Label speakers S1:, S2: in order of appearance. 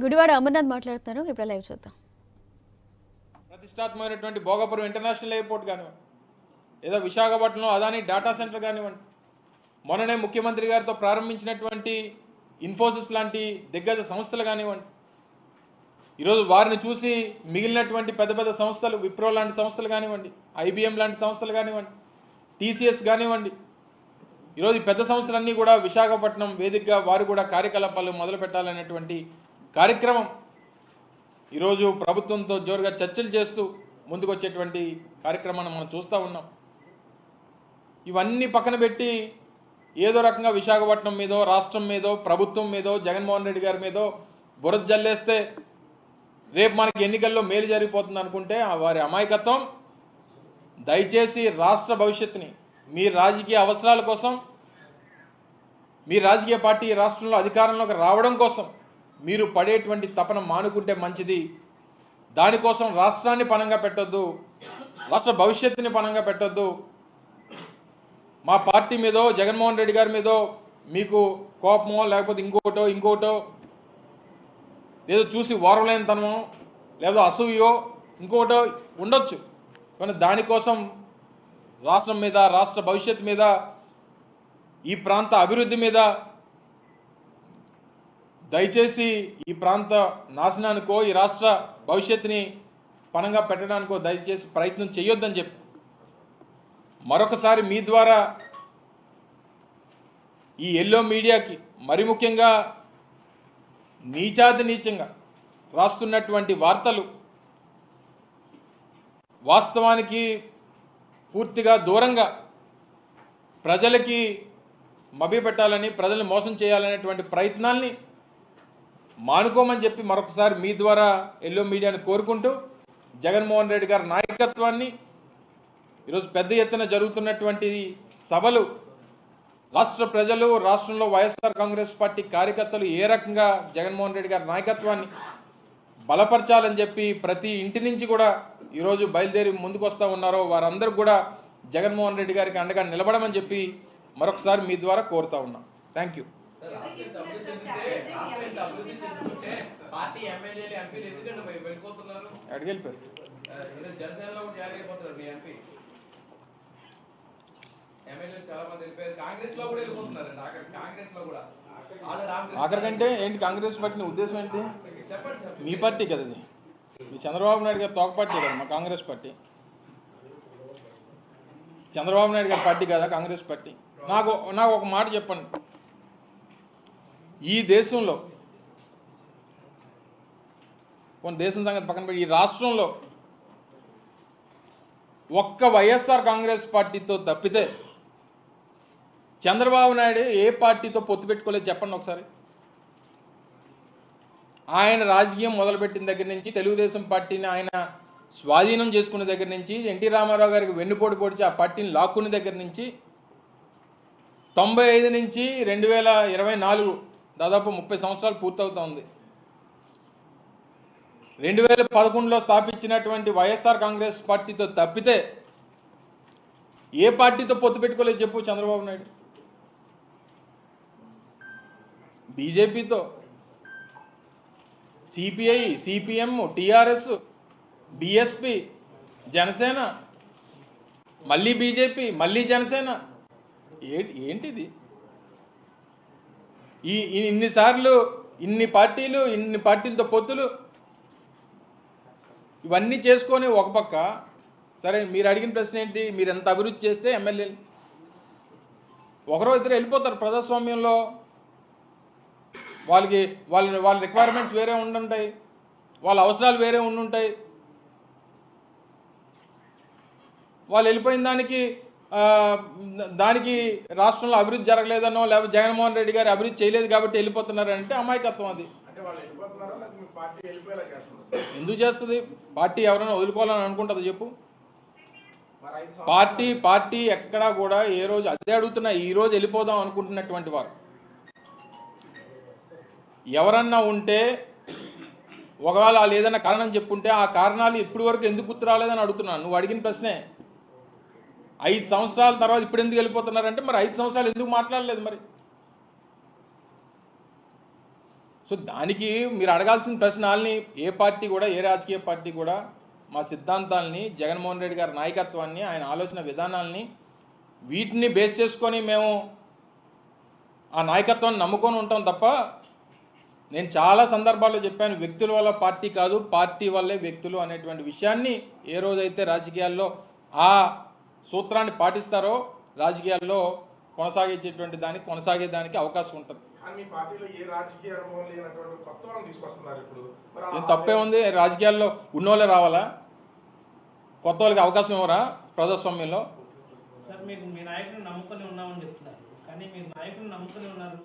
S1: గుడివాడ అమర్నాథ్ మాట్లాడుతున్నారు. ఇప్పుడు లైవ్ చూద్దాం.
S2: ప్రతిష్టాత్మకమైనటువంటి భోగపురం ఇంటర్నేషనల్ ఎయిర్పోర్ట్ కానివ్వండి, ఏదో విశాఖపట్నంలో అదాని డేటా సెంటర్ కానివ్వండి, మొన్ననే ముఖ్యమంత్రి గారితో ప్రారంభించినటువంటి ఇన్ఫోసిస్ లాంటి దిగ్గజ సంస్థలు కానివ్వండి, ఈరోజు వారిని చూసి మిగిలినటువంటి పెద్ద పెద్ద సంస్థలు, విప్రో లాంటి సంస్థలు కానివ్వండి, ఐబిఎం లాంటి సంస్థలు కానివ్వండి, టీసీఎస్ కానివ్వండి, ఈరోజు ఈ పెద్ద సంస్థలన్నీ కూడా విశాఖపట్నం వేదికగా వారు కూడా కార్యకలాపాలు మొదలు పెట్టాలనేటువంటి కార్యక్రమం ఈరోజు ప్రభుత్వంతో జోరుగా చర్చలు చేస్తూ ముందుకొచ్చేటువంటి కార్యక్రమాన్ని మనం చూస్తూ ఉన్నాం. ఇవన్నీ పక్కన పెట్టి ఏదో రకంగా విశాఖపట్నం మీదో, రాష్ట్రం మీదో, ప్రభుత్వం మీదో, జగన్మోహన్ రెడ్డి గారి మీదో బురద జల్లేస్తే రేపు మనకి ఎన్నికల్లో మేలు జరిగిపోతుంది అనుకుంటే వారి అమాయకత్వం. దయచేసి రాష్ట్ర భవిష్యత్తుని మీ రాజకీయ అవసరాల కోసం, మీ రాజకీయ పార్టీ రాష్ట్రంలో అధికారంలోకి రావడం కోసం మీరు పడేటువంటి తపన మానుకుంటే మంచిది. దానికోసం రాష్ట్రాన్ని పణంగా పెట్టొద్దు, రాష్ట్ర భవిష్యత్తుని పణంగా పెట్టొద్దు. మా పార్టీ మీదో, జగన్మోహన్ రెడ్డి గారి మీదో మీకు కోపమో లేకపోతే ఇంకోటో ఏదో చూసి ఓర్వలేనితనమో లేదా అసూయో ఇంకోటో ఉండొచ్చు. కానీ దానికోసం రాష్ట్రం మీద, రాష్ట్ర భవిష్యత్తు మీద, ఈ ప్రాంత అభివృద్ధి మీద, దయచేసి ఈ ప్రాంత నాశనానికో, ఈ రాష్ట్ర భవిష్యత్తుని పణంగా పెట్టడానికో దయచేసి ప్రయత్నం చేయొద్దని చెప్పి మరొకసారి మీ ద్వారా ఈ ఎల్లో మీడియాకి, మరి ముఖ్యంగా నీచాతి నీచంగా రాస్తున్నటువంటి వార్తలు వాస్తవానికి పూర్తిగా దూరంగా ప్రజలకి మభ్యపెట్టాలని, ప్రజల్ని మోసం చేయాలనేటువంటి ప్రయత్నాల్ని మానుకోమని చెప్పి మరొకసారి మీ ద్వారా ఎల్లో మీడియాని కోరుకుంటూ, జగన్మోహన్ రెడ్డి గారి నాయకత్వాన్ని ఈరోజు పెద్ద ఎత్తున జరుగుతున్నటువంటి సభలు రాష్ట్ర ప్రజలు, రాష్ట్రంలో వైఎస్ఆర్ కాంగ్రెస్ పార్టీ కార్యకర్తలు ఏ రకంగా జగన్మోహన్ రెడ్డి గారి నాయకత్వాన్ని బలపరచాలని చెప్పి ప్రతి ఇంటి నుంచి కూడా ఈరోజు బయలుదేరి ముందుకు వస్తూ ఉన్నారో వారందరూ కూడా జగన్మోహన్ రెడ్డి గారికి అండగా నిలబడమని చెప్పి మరొకసారి మీ ద్వారా కోరుతా ఉన్నాం. Thank you. అడిగెళ్ళిపోయారు. ఆఖరికంటే ఏంటి కాంగ్రెస్ పార్టీ ఉద్దేశం ఏంటి? మీ పార్టీ కదా ఇది, మీ చంద్రబాబు నాయుడు గారి తోక పార్టీ కదా మా కాంగ్రెస్ పార్టీ. చంద్రబాబు నాయుడు గారి పార్టీ కదా కాంగ్రెస్ పార్టీ. నాకు ఒక మాట చెప్పండి. ఈ దేశంలో, కొన్ని దేశం సంగతి పక్కన పెట్టి, ఈ రాష్ట్రంలో ఒక్క వైఎస్ఆర్ కాంగ్రెస్ పార్టీతో తప్పితే చంద్రబాబు నాయుడు ఏ పార్టీతో పొత్తు పెట్టుకోలేదు చెప్పండి ఒకసారి. ఆయన రాజకీయం మొదలుపెట్టిన దగ్గర నుంచి, తెలుగుదేశం పార్టీని ఆయన స్వాధీనం చేసుకునే దగ్గర నుంచి, ఎన్టీ రామారావు గారికి వెన్నుపోటు పొడిచి ఆ పార్టీని లాక్కునే దగ్గర నుంచి 95 నుంచి 2024 దాదాపు 30 సంవత్సరాలు పూర్తవుతా ఉంది. 2011లో స్థాపించినటువంటి వైఎస్ఆర్ కాంగ్రెస్ పార్టీతో తప్పితే ఏ పార్టీతో పొత్తు పెట్టుకోలేదు చెప్పు చంద్రబాబు నాయుడు. బీజేపీతో, CPI, CPM, TRS, BSP, Janasena, మళ్ళీ బీజేపీ, మళ్ళీ జనసేన, ఏంటిది? ఇన్నిసార్లు ఇన్ని పార్టీలతో పొత్తులు ఇవన్నీ చేసుకొని ఒక పక్క. సరే, మీరు అడిగిన ప్రశ్న ఏంటి? మీరు ఎంత అభివృద్ధి చేస్తే ఎమ్మెల్యేలు ఒకరో ఇద్దరు వెళ్ళిపోతారు. ప్రజాస్వామ్యంలో వాళ్ళ రిక్వైర్మెంట్స్ వేరే ఉండుంటాయి, వాళ్ళ అవసరాలు వేరే ఉండుంటాయి. వాళ్ళు వెళ్ళిపోయిన దానికి రాష్ట్రంలో అభివృద్ధి జరగలేదనో, లేకపోతే జగన్మోహన్ రెడ్డి గారు అభివృద్ధి చేయలేదు కాబట్టి వెళ్ళిపోతున్నారంటే అమాయకత్వం. అది ఎందుకు చేస్తుంది? పార్టీ ఎవరైనా వదులుకోవాలని అనుకుంటుంది చెప్పు? పార్టీ ఎక్కడా కూడా ఏ రోజు, అదే అడుగుతున్నా, ఈ రోజు వెళ్ళిపోదాం అనుకుంటున్నటువంటి వారు ఎవరన్నా ఉంటే, ఒకవేళ వాళ్ళు ఏదైనా కారణం చెప్పుంటే ఆ కారణాలు ఇప్పటి వరకు ఎందుకు గుర్తు రాలేదని అడుగుతున్నాను. నువ్వు అడిగిన ప్రశ్నే. 5 సంవత్సరాల తర్వాత ఇప్పుడు ఎందుకు వెళ్ళిపోతున్నారంటే, మరి 5 సంవత్సరాలు ఎందుకు మాట్లాడలేదు? మరి సో దానికి మీరు అడగాల్సిన ప్రశ్నల్ని ఏ పార్టీ కూడా, ఏ రాజకీయ పార్టీ కూడా మా సిద్ధాంతాలని, జగన్మోహన్ రెడ్డి గారి నాయకత్వాన్ని, ఆయన ఆలోచన విధానాలని వీటిని బేస్ చేసుకొని మేము ఆ నాయకత్వాన్ని నమ్ముకొని ఉంటాం తప్ప, నేను చాలా సందర్భాల్లో చెప్పాను, వ్యక్తుల వల్ల పార్టీ కాదు, పార్టీ వల్లే వ్యక్తులు అనేటువంటి విషయాన్ని ఏ రోజైతే రాజకీయాల్లో ఆ సూత్రాన్ని పాటిస్తారో రాజకీయాల్లో కొనసాగేదానికి అవకాశం ఉంటుంది.
S3: మీ పార్టీలో ఏ రాజకీయ అనుభవం లేనటువంటి కొత్త వాళ్ళని తీసుకొస్తున్నారు ఇప్పుడు.
S2: ఏం తప్పే ఉంది? రాజకీయాల్లో ఉన్నోళ్ళే రావాలా? కొత్త వాళ్ళకి అవకాశం ఇవ్వరా ప్రజాస్వామ్యంలో?
S4: సార్, మీరు మీ నాయకుడిని నమ్ముకొని ఉన్నామని చెప్తున్నారు, కానీ మీరు నాయకుడిని నమ్ముకొని ఉన్నారు